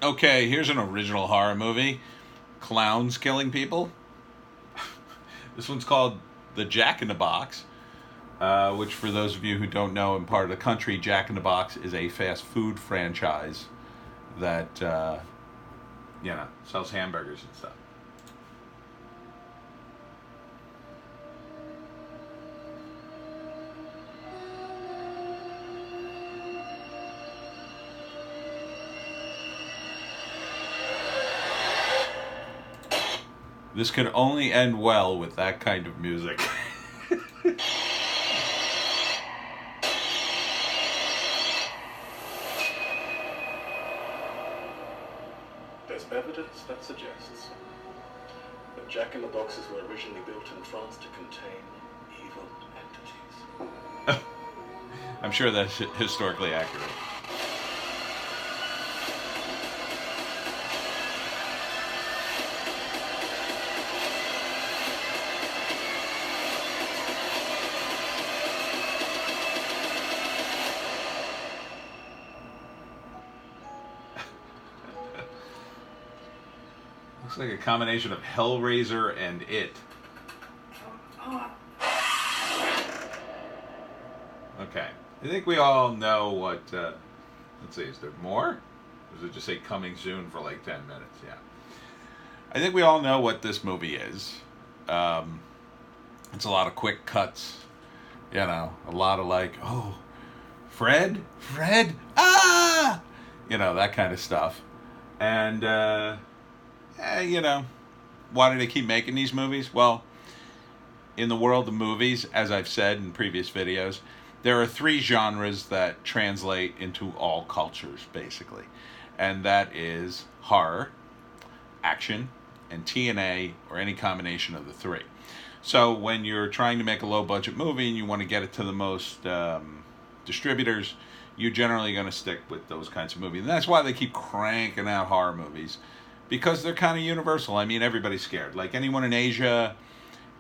Okay, here's an original horror movie. Clowns killing people. This one's called The Jack in the Box, which, for those of you who don't know, in part of the country, Jack in the Box is a fast food franchise that, sells hamburgers and stuff. This could only end well with that kind of music. There's evidence that suggests that Jack-in-the-Boxes were originally built in France to contain evil entities. I'm sure that's historically accurate. Looks like a combination of Hellraiser and It. Okay. I think we all know what. Let's see, is there more? Or does it just say coming soon for like 10 minutes? Yeah. I think we all know what this movie is. Um, it's a lot of quick cuts. A lot of like, oh, Fred, ah! That kind of stuff. And, why do they keep making these movies? Well, in the world of movies, as I've said in previous videos, there are three genres that translate into all cultures, basically. And that is horror, action, and TNA, or any combination of the three. So when you're trying to make a low-budget movie and you want to get it to the most distributors, you're generally going to stick with those kinds of movies. And that's why they keep cranking out horror movies, because they're kind of universal. I mean, everybody's scared. Like anyone in Asia,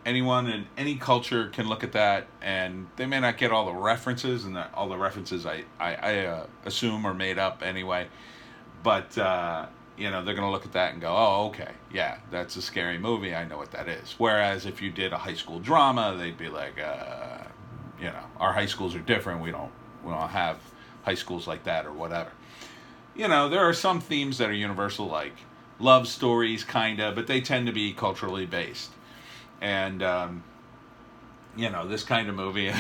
anyone in any culture can look at that, and they may not get all the references, and all the references I assume are made up anyway. But they're going to look at that and go, "Oh, okay, yeah, that's a scary movie. I know what that is." Whereas if you did a high school drama, they'd be like, "Our high schools are different. We don't have high schools like that or whatever." There are some themes that are universal, like love stories, kinda, but they tend to be culturally based. And this kind of movie,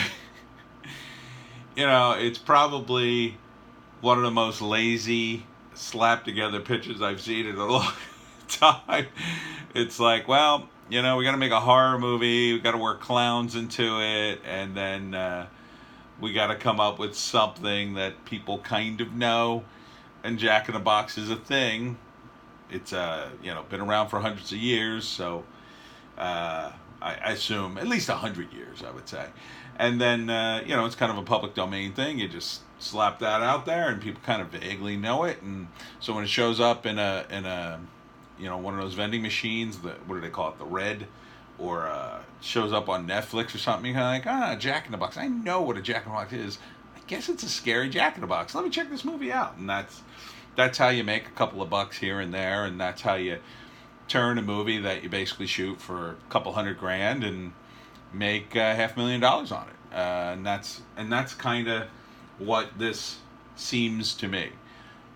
it's probably one of the most lazy, slapped together pictures I've seen in a long time. It's like, well, we got to make a horror movie, we got to work clowns into it, and then we got to come up with something that people kind of know. And Jack in the Box is a thing. It's been around for hundreds of years, so I assume at least 100 years, I would say. And then it's kind of a public domain thing. You just slap that out there, and people kind of vaguely know it. And so when it shows up in a one of those vending machines, what do they call it, the Red, or shows up on Netflix or something, you're kind of like, Jack in the Box. I know what a Jack in the Box is. I guess it's a scary Jack in the Box. Let me check this movie out. And that's how you make a couple of bucks here and there, and that's how you turn a movie that you basically shoot for a couple $100,000 and make $500,000 on it. And that's kind of what this seems to me.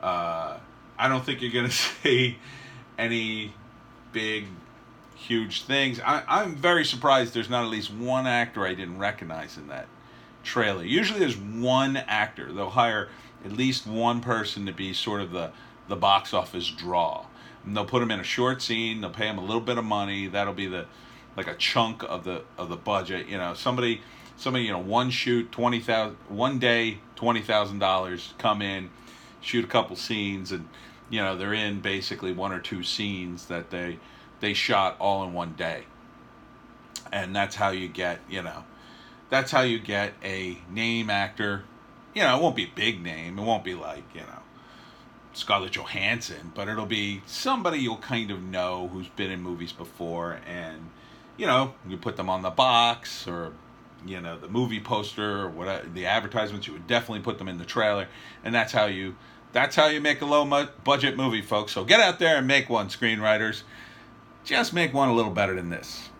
I don't think you're gonna see any big, huge things. I'm very surprised there's not at least one actor I didn't recognize in that trailer. Usually there's one actor. They'll hire at least one person to be sort of the box office draw. And they'll put him in a short scene. They'll pay him a little bit of money. That'll be like a chunk of the budget. Somebody, one shoot, 20,000, one day, $20,000. Come in, shoot a couple scenes, and they're in basically one or two scenes that they shot all in one day. And that's how you get a name actor. It won't be a big name. It won't be like Scarlett Johansson, but it'll be somebody you'll kind of know who's been in movies before, and you put them on the box, or the movie poster, or whatever, the advertisements. You would definitely put them in the trailer, and that's how you That's how you make a low-budget movie, folks. So get out there and make one, screenwriters. Just make one a little better than this.